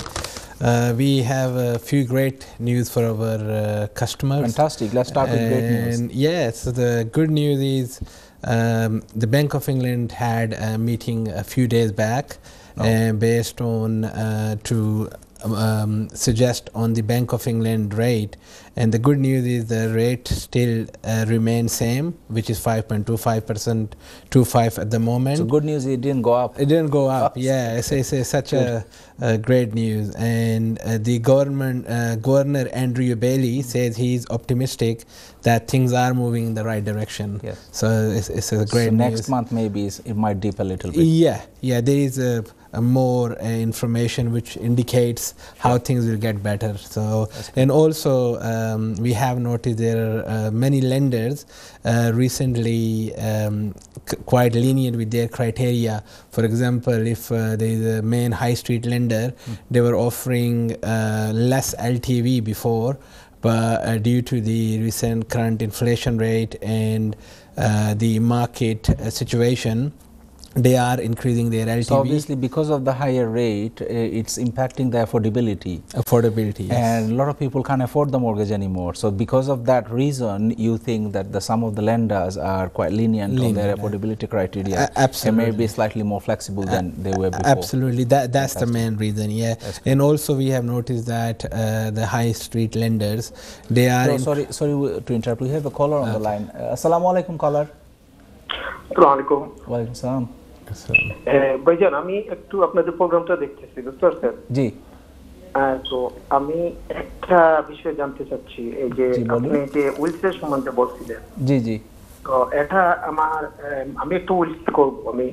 We have a few great news for our customers. Fantastic. Let's start with great news. Yes, the good news is the Bank of England had a meeting a few days back based on to suggest on the Bank of England rate, and the good news is the rate still remains same, which is 5.25%, 25 at the moment. So good news, it didn't go up. It didn't go up. Yeah, it's such a great news. And the Governor Andrew Bailey says he's optimistic that things are moving in the right direction. Yes. So it's a great so news. Next month maybe it might dip a little bit. Yeah, there is a more information which indicates how things will get better. So, and also we have noticed there are many lenders recently quite lenient with their criteria. For example, if there is a main high street lender, they were offering less LTV before, but due to the recent current inflation rate and the market situation, they are increasing their LTV. So obviously because of the higher rate, it's impacting the affordability. Yes. And a lot of people can't afford the mortgage anymore. So because of that reason, you think that some of the lenders are quite lenient on their affordability criteria. Absolutely. And maybe slightly more flexible than they were before. Absolutely. That's the main reason, yeah. And also we have noticed that the high street lenders, they are... sorry to interrupt. We have a caller on the line. Assalamu alaikum, caller. আসসালামু আলাইকুম। ওয়ালাইকুম সালাম। ভাইজান আমি একটু আপনাদের প্রোগ্রামটা দেখতেছি, বুঝতে পারছেন? জি। তো আমি একটা বিষয় জানতে চাচ্ছি, এই যে আপনি যে উইলসের সম্বন্ধে বলছিলেন। জি। তো এটা আমি একটু উইলস করব। আমি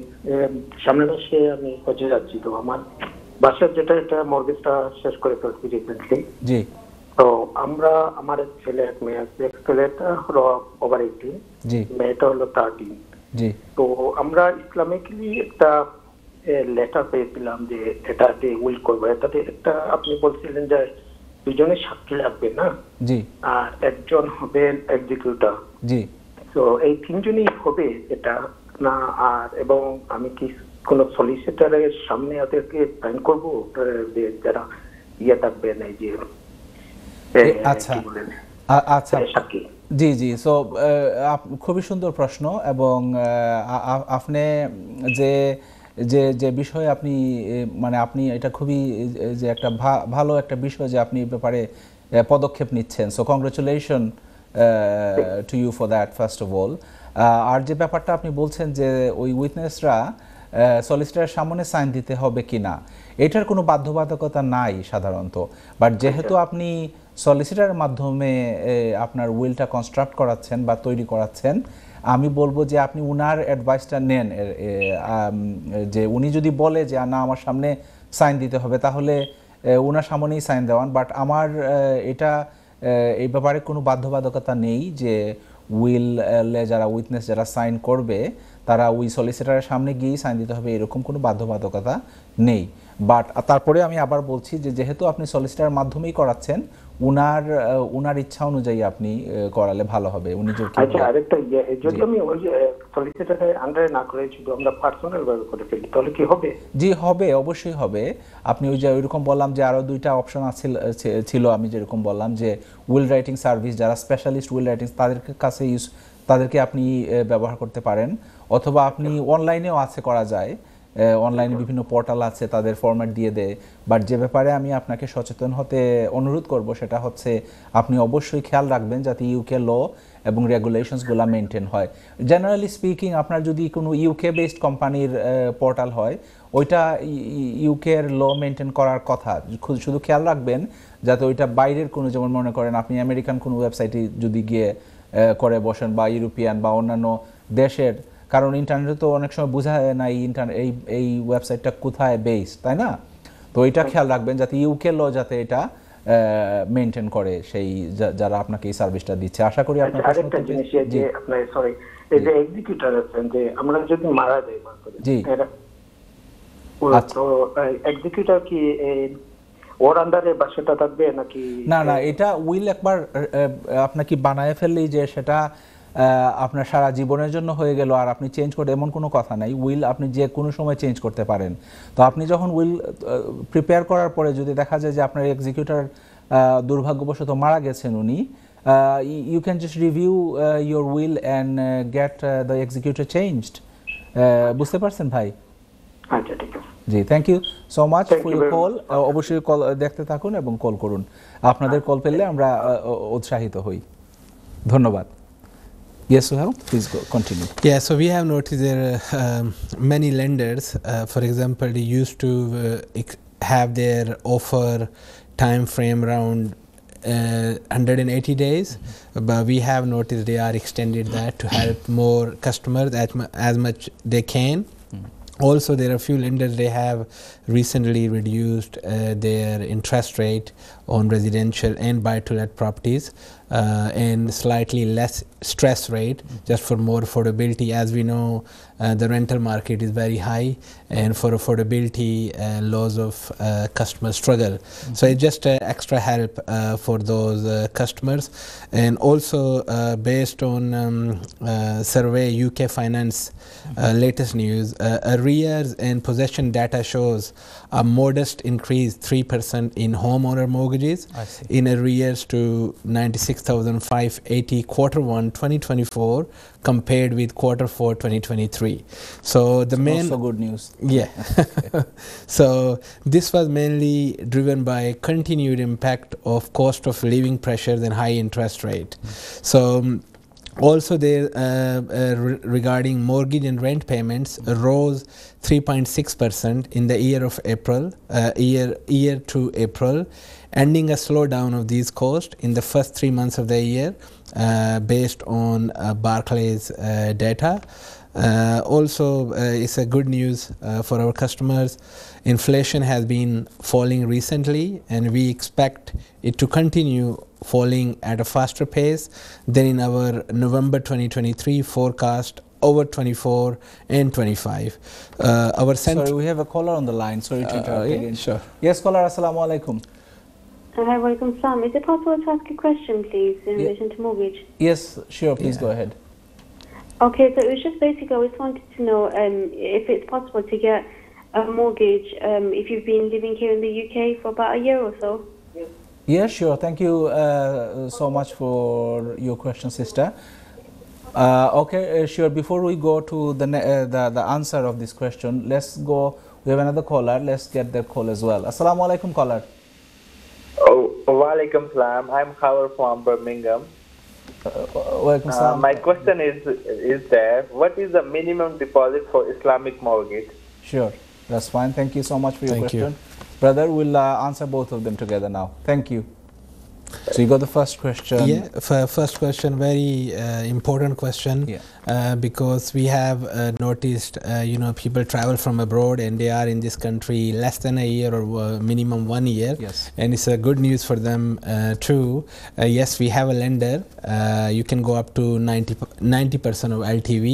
সামনের মাসে আমি হজে যাচ্ছি, তো আমার বাসার এটা মর্গেজটা শেষ করে ফেলছি রিসেন্টলি। জি। তো আমরা আমার ছেলে এক মেয়ে আছে, ছেলেটা হলো ওভার 18, মেয়েটা হলো 13। জি। তো আমরা ইসলামিকলি একটা লেটার পেয়েছিলাম যে এটাতে উইল করবো। এটাতে একটা আপনি বলছিলেন যে দুজনের সাক্ষী লাগবে না? জি। আর একজন হবেন এক্সিকিউটর। জি। তো এই তিনজনই হবে এটা না? আর এবং আমি কি কোন সলিসিটরের সামনে ওদেরকে সাইন করবো যারা থাকবেন এই যে আচ্ছা সাক্ষী? জি। সো খুবই সুন্দর প্রশ্ন, এবং আপনি যে বিষয়ে আপনি এটা খুবই যে একটা ভালো একটা বিষয় যে আপনি এই ব্যাপারে পদক্ষেপ নিচ্ছেন। So congratulation to you for that first of all. আর যে ব্যাপারটা আপনি বলছেন যে ওই উইটনেসরা সলিসিটরের সামনে সাইন দিতে হবে কিনা, এটার কোনো বাধ্যবাধকতা নাই সাধারণত। বাট যেহেতু আপনি সলিসিটরের মাধ্যমে আপনার উইলটা কনস্ট্রাক্ট করাচ্ছেন বা তৈরি করাচ্ছেন, আমি বলবো যে আপনি উনার অ্যাডভাইসটা নেন। যে উনি যদি বলে যে না আমার সামনে সাইন দিতে হবে, তাহলে উনার সামনেই সাইন দেওয়ান। বাট আমার এটা এই ব্যাপারে কোনো বাধ্যবাধকতা নেই যে উইলে যারা উইটনেস যারা সাইন করবে তারা ওই সলিসিটরের সামনে গিয়েই সাইন দিতে হবে, এরকম কোনো বাধ্যবাধকতা নেই। বাট তারপরে আমি আবার বলছি যে যেহেতু আপনি সলিসিটরের মাধ্যমেই করাচ্ছেন, উনার ইচ্ছা অনুযায়ী আপনি করালে ভালো হবে। উনি আচ্ছা, আরেকটা যদি আমি ওই সলিসিটরের আন্ডারে না করে শুধু আমরা পার্সোনাল ভাবে করে ফেলি, তাহলে কি হবে? জি হবে, অবশ্যই হবে। আপনি ওই যে ওইরকম বললাম যে আরো দুইটা অপশন ছিল, আমি যেরকম বললাম যে উইল রাইটিং সার্ভিস, যারা স্পেশালিস্ট উইল রাইটিং তাদেরকে আপনি ব্যবহার করতে পারেন, অথবা আপনি অনলাইনেও করা যায়। অনলাইনে বিভিন্ন পোর্টাল আছে, তাদের ফরম্যাট দিয়ে দেয়। বাট যে ব্যাপারে আমি আপনাকে সচেতন হতে অনুরোধ করব সেটা হচ্ছে আপনি অবশ্যই খেয়াল রাখবেন যাতে ইউকে ল এবং রেগুলেশনসগুলো মেনটেন হয়। জেনারেলি স্পিকিং, আপনার যদি কোনো ইউকে বেসড কোম্পানির পোর্টাল হয়, ওইটা ইউকের ল মেনটেন করার কথা। শুধু খেয়াল রাখবেন যাতে ওইটা বাইরের কোনো, যেমন মনে করেন আপনি আমেরিকান কোনো ওয়েবসাইটে যদি গিয়ে করে বসেন বা ইউরোপিয়ান বা অন্যান্য দেশের, কারণ ইন্টারনেটে তো অনেক সময় বোঝা যায় না এই ওয়েবসাইটটা কোথায় বেস, তাই না? তো এটা খেয়াল রাখবেন যাতে ইউকে ল যাতে এটা মেইনটেইন করে সেই যারা আপনাকে এই সার্ভিসটা দিচ্ছে। আশা করি আপনার আরেকটা জিনিস যে আপনার এই যে এক্সিকিউটর আছেন, যে আমরা যদি মারা যাই জি, তো এক্সিকিউটর কি ওর আন্ডারে বাসাটা থাকবে নাকি? না, এটা উইল একবার আপনাকে বানায় ফেললেই যে সেটা আপনার সারা জীবনের জন্য হয়ে গেল আর আপনি চেঞ্জ করতে এমন কোনো কথা নাই। উইল আপনি যে কোনো সময় চেঞ্জ করতে পারেন। তো আপনি যখন উইল প্রিপেয়ার করার পরে যদি দেখা যায় যে আপনার এক্সিকিউটর দুর্ভাগ্যবশত মারা গেছেন উনি, you can just review your will and get the executor changed. বুঝতে পারছেন ভাই? আচ্ছা, ঠিক আছে। জি, thank you so much Thank for you your very call. much. অবশ্যই কল দেখতে থাকুন এবং কল করুন, আপনাদের কল পেলে আমরা উৎসাহিত হই। ধন্যবাদ। Yes, Suhail, please go continue. Yeah, so we have noticed there are many lenders, for example, they used to have their offer time frame around 180 days, but we have noticed they are extended that to help more customers as much they can. Also, there are a few lenders, they have recently reduced their interest rate on residential and buy-to-let properties, and slightly less stress rate, just for more affordability. As we know, the rental market is very high, and for affordability, lots of customers struggle. So it's just extra help for those customers. And also, based on survey UK Finance latest news, arrears and possession data shows a modest increase, 3% in homeowner mortgages, in arrears to 96,580 Q1 2024 compared with Q4 2023. So the main Also good news. yeah. So this was mainly driven by continued impact of cost of living pressures and high interest rate. So also there regarding mortgage and rent payments rose 3.6% in the year of April, year to April, ending a slowdown of these costs in the first 3 months of the year, based on Barclays data. Also, it's a good news for our customers. Inflation has been falling recently, and we expect it to continue falling at a faster pace than in our November 2023 forecast over 24 and 25. Sorry, we have a caller on the line. Sorry to interrupt again. Sure. Yes, caller, assalamu alaikum. Hi, welcome, Sam. Is it possible to ask a question, please, in relation to mortgage? Yes, sure, please go ahead. Okay, so it was just basically, I just wanted to know if it's possible to get a mortgage if you've been living here in the UK for about a year or so. Yeah, sure. Thank you so much for your question, sister. Okay, sure. Before we go to the answer of this question, let's go. We have another caller. Let's get their call as well. Assalamu alaikum, caller. Oh, walaikum salam. I'm Khawar from Birmingham. Welcome, salam. My question is that what is the minimum deposit for Islamic mortgage? Sure, that's fine. Thank you so much for your Thank you. question. Brother, we'll answer both of them together now. Thank you. So you got the first question. Yeah, first question, very important question, because we have noticed, people travel from abroad and they are in this country less than a year or minimum 1 year. Yes. And it's a good news for them too. Yes, we have a lender. You can go up to 90% of LTV,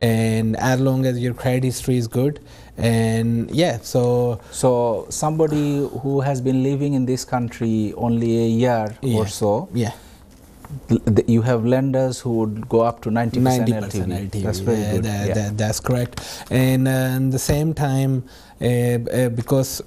and as long as your credit history is good. And yeah, so somebody who has been living in this country only a year or so, you have lenders who would go up to 90% LTV. That's very good. That's correct. And at the same time, because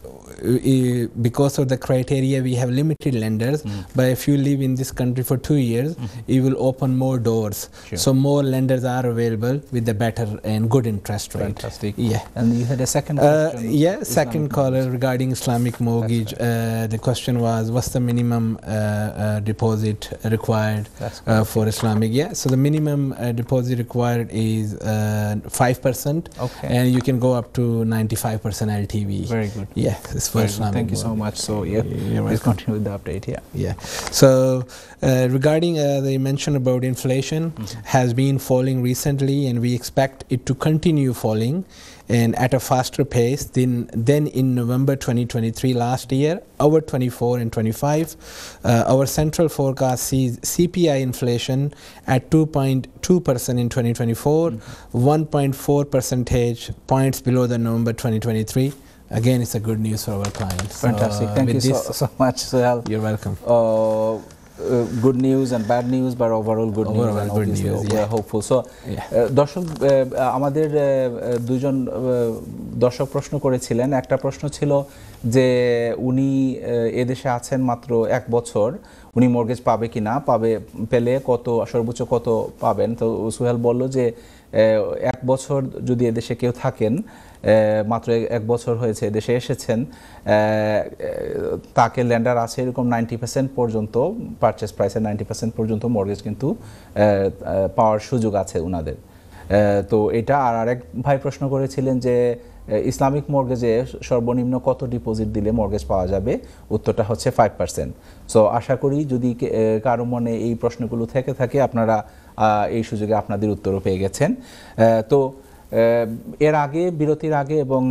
of the criteria, we have limited lenders. But if you live in this country for 2 years, it will open more doors. Sure. So more lenders are available with the better and good interest rate. Fantastic. Yeah. And you had a second question. Second caller regarding Islamic mortgage. The question was, what's the minimum deposit required for Islamic? Yeah. So the minimum deposit required is 5%. Okay. And you can go up to 95% LTV. Very good. Yeah. It's for Islamic. Thank you so much. So please continue with the update. Yeah. So regarding they mentioned about inflation has been falling recently, and we expect it to continue falling and at a faster pace than in November 2023 last year, over 24 and 25. Our central forecast sees CPI inflation at 2.2% in 2024, 1.4 percentage points below the November 2023. Again, it's a good news for our clients. Fantastic. Thank you so much, Suhail. You're welcome. Good news and bad news, but overall good news, and obviously we are hopeful. So দর্শক আমাদের দুজন দর্শক প্রশ্ন করেছিলেন। একটা প্রশ্ন ছিল যে উনি এদেশে আছেন মাত্র 1 বছর, উনি মর্গেজ পাবে কিনা, পেলে কত, সর্বোচ্চ কত পাবেন। তো সুহেল বলল যে 1 বছর যদি এদেশে কেউ থাকেন মাত্র 1 বছর হয়েছে দেশে এসেছেন, তাকে ল্যান্ডার আছে এরকম 90% পর্যন্ত, পারচেস প্রাইসের 90% পর্যন্ত মর্গেজ কিন্তু পাওয়ার সুযোগ আছে উনাদের। তো এটা আরেক ভাই প্রশ্ন করেছিলেন যে ইসলামিক মর্গেজে সর্বনিম্ন কত ডিপোজিট দিলে মর্গেজ পাওয়া যাবে, উত্তরটা হচ্ছে 5%। সো আশা করি যদি কারো মনে এই প্রশ্নগুলো থেকে থাকে আপনারা এই সুযোগে আপনাদের উত্তরও পেয়ে গেছেন। তো এর আগে, বিরতির আগে এবং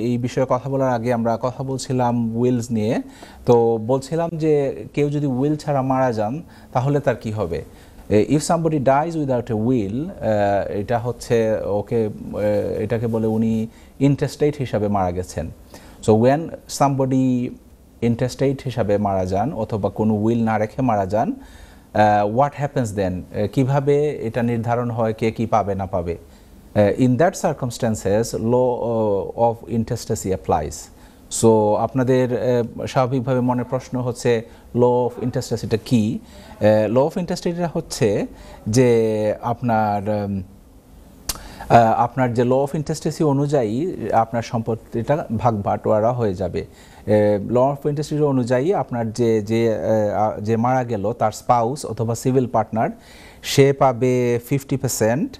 এই বিষয়ে কথা বলার আগে আমরা কথা বলছিলাম উইলস নিয়ে। তো বলছিলাম যে কেউ যদি উইল ছাড়া মারা যান তাহলে তার কি হবে। If somebody dies without a will, এটা হচ্ছে এটাকে বলে উনি ইন্টেস্টেট হিসাবে মারা গেছেন। সো ওয়েন সামবডি ইন্টেস্টেট হিসাবে মারা যান অথবা কোনো উইল না রেখে মারা যান, হোয়াট হ্যাপেন্স দেন, কিভাবে এটা নির্ধারণ হয় কে কি পাবে না পাবে। In that circumstances law of intestacy applies. So আপনাদের স্বাভাবিকভাবে মনে প্রশ্ন হচ্ছে ল অফ ইন্টেস্টেসিটা কি। ল অফ ইন্টেস্টেসিটা হচ্ছে যে আপনার যে ল অফ ইন্টেস্টেসি অনুযায়ী আপনার সম্পত্তিটা ভাগ বাটোয়ারা হয়ে যাবে। ল অফ ইন্টেস্টেসি অনুযায়ী আপনার যে মারা গেল তার স্পাউস অথবা সিভিল পার্টনার সে পাবে 50%।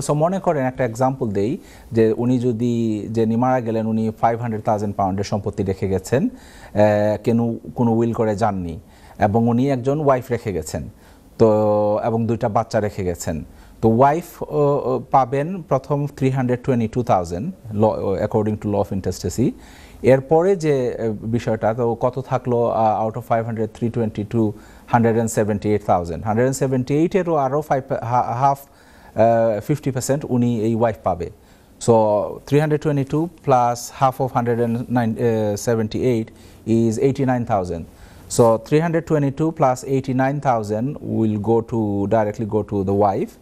সো মনে করেন একটা এক্সাম্পল দেই যে উনি যদি যিনি মারা গেলেন উনি 500,000 পাউন্ডের সম্পত্তি রেখে গেছেন, কোনো উইল করে যাননি, এবং উনি একজন ওয়াইফ রেখে গেছেন, তো এবং 2টা বাচ্চা রেখে গেছেন। তো ওয়াইফ পাবেন প্রথম 322,000 অ্যাকর্ডিং টু ল অফ ইন্টেস্টেসি। এরপরে যে বিষয়টা তো কত থাকলো আউট অফ 500, 322, 178,000। 178-এরও আরও হাফ 50% উনি এই ওয়াইফ পাবে। So 322 plus half of 178 is 89,000. So 322 plus 89,000 will directly go to the wife,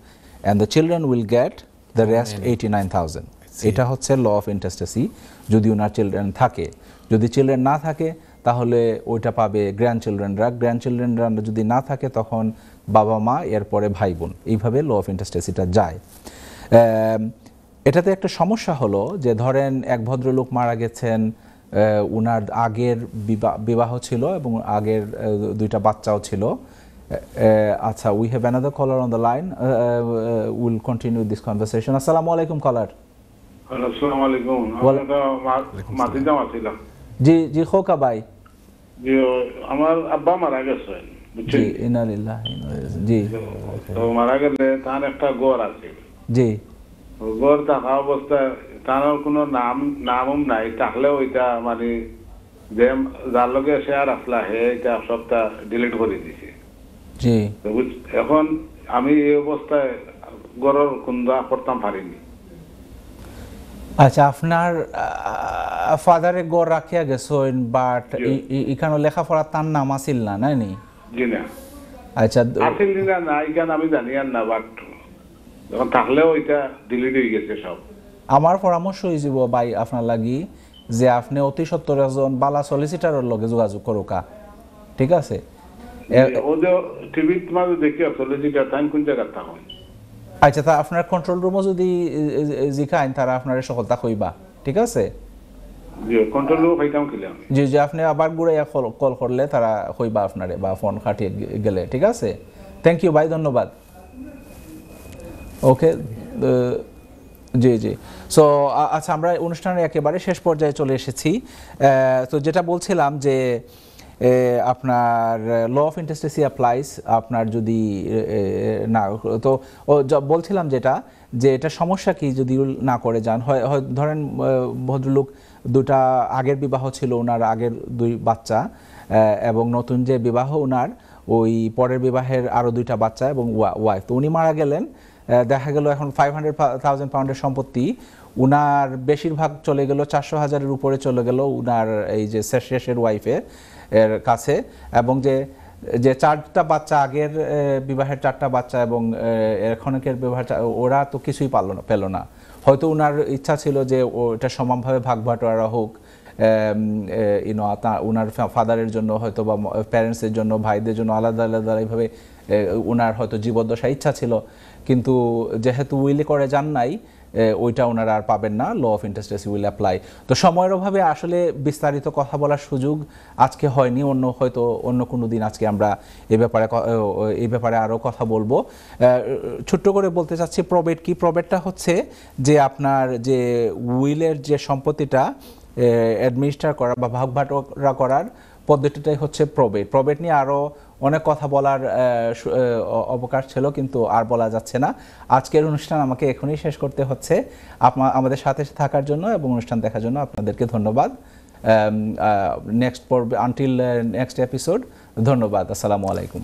and the children will get the rest 89,000. এটা হচ্ছে ল অফ ইন্টেস্টেসি যদি ওনার চিলড্রেন থাকে। যদি চিলড্রেন না থাকে তাহলে ওইটা পাবে গ্র্যান্ডচিলড্রেনরা যদি না থাকে তখন বাবা মা, এরপরে ভাই বোন, এইভাবে ল অফ ইন্টেস্টেসিটা যায়। এটাতে একটা সমস্যা হলো যে ধরেন এক ভদ্রলোক মারা গেছেন, উনার আগের বিবাহ ছিল এবং আগের 2টা বাচ্চাও ছিল। আচ্ছা, we have another caller on the line, will continue this conversation. আসসালামু আলাইকুম কলার। আসসালামু আলাইকুম। আমরা মাতিদাম আছিলাম। জি জি খোকা ভাই। জি, আমার আব্বা মারা গেছে, বুঝছেন? জি, ইন্না লিল্লাহি। জি, তো মারা গেলে তার একটা ঘর আছে। জি, ঘর থাকা অবস্থায় তার কোনো নামও নাই, থাকলেও ওইটা মানে যে যার লগে শেয়ার আসলা হে এটা সবটা ডিলিট করে দিছে। জি, এখন আমি এই অবস্থায় ঘরের কুন্দা করতাম পারিনি। আচ্ছা, আপনার ফাদারে গড় রাখিয়া গেছেন, বাট এখানে লেখাপড়া তার নাম আসিল না, নাইনি? জি না। আচ্ছা, আসিল না এখানে আমি জানি না, বাট যখন থাকলেও ওইটা ডিলিট হয়ে গেছে সব। আমার পরামর্শ হয়েছিল ভাই আপনার লাগি যে আপনি অতি সত্তর একজন বালা সলিসিটারের লগে যোগাযোগ করুকা, ঠিক আছে? ওদের টিভির মাঝে দেখি সলিসিটার টাইম কোন জায়গা থাকুন। আচ্ছা, তা আপনার কন্ট্রোল রুমও যদি জিখাইন তারা আপনার সকলটা কইবা, ঠিক আছে? জি, কন্ট্রোল রুম পাইতাম কিলাম। জি জি, আপনি আবার ঘুরাইয়া কল করলে তারা কইবা আপনারে, বা ফোন কাটিয়ে গেলে, ঠিক আছে? থ্যাংক ইউ ভাই, ধন্যবাদ। ওকে, জি জি। সো আচ্ছা, আমরা অনুষ্ঠানের একেবারে শেষ পর্যায়ে চলে এসেছি। তো যেটা বলছিলাম যে আপনার ল অফ ইন্টেস্টেসি অ্যাপ্লাইজ আপনার যদি না, তো বলছিলাম যে এটা সমস্যা কি যদি না করে যান। হয় ধরেন ভদ্রলোক 2টা আগের বিবাহ ছিল, ওনার আগের 2 বাচ্চা, এবং নতুন যে বিবাহ ওনার ওই পরের বিবাহের আরও 2টা বাচ্চা এবং ওয়াইফ। তো উনি মারা গেলেন, দেখা গেল এখন 500,000 পাউন্ডের সম্পত্তি উনার বেশিরভাগ চলে গেল, 400,000-এর উপরে চলে গেল উনার এই যে শেষের ওয়াইফের কাছে, এবং যে 4টা বাচ্চা, আগের বিবাহের 4টা বাচ্চা এবং এখনকার বিবাহের, ওরা তো কিছুই পেল না। হয়তো উনার ইচ্ছা ছিল যে ওটা সমানভাবে ভাগ বাটোয়ারা হোক, ইউনো ওনার ফাদারের জন্য হয়তো বা প্যারেন্টসের জন্য ভাইদের জন্য আলাদা আলাদা এইভাবে ওনার হয়তো জীবদ্দশা ইচ্ছা ছিল, কিন্তু যেহেতু উইলে করে যান নাই, ওইটা ওনারা আর পাবেন না, ল অফ ইন্টারস্টেসি উইল অ্যাপ্লাই। তো সময়ের অভাবে আসলে বিস্তারিত কথা বলার সুযোগ আজকে হয়নি, হয়তো অন্য কোনো দিন আজকে আমরা এই ব্যাপারে আরও কথা বলবো। ছোট্ট করে বলতে চাচ্ছি প্রবেট কি। প্রবেটটা হচ্ছে যে আপনার যে উইলের যে সম্পত্তিটা অ্যাডমিনিস্ট্রেট করা বা ভাগ করার পদ্ধতিটাই হচ্ছে প্রবেট। প্রবেট নিয়ে আরও অনেক কথা বলার অবকাশ ছিল, কিন্তু আর বলা যাচ্ছে না। আজকের অনুষ্ঠান আমাকে এখনই শেষ করতে হচ্ছে। আমাদের সাথে থাকার জন্য এবং অনুষ্ঠান দেখার জন্য আপনাদেরকে ধন্যবাদ। নেক্সট পর্বে, আনটিল নেক্সট এপিসোড, ধন্যবাদ। আসসালামু আলাইকুম।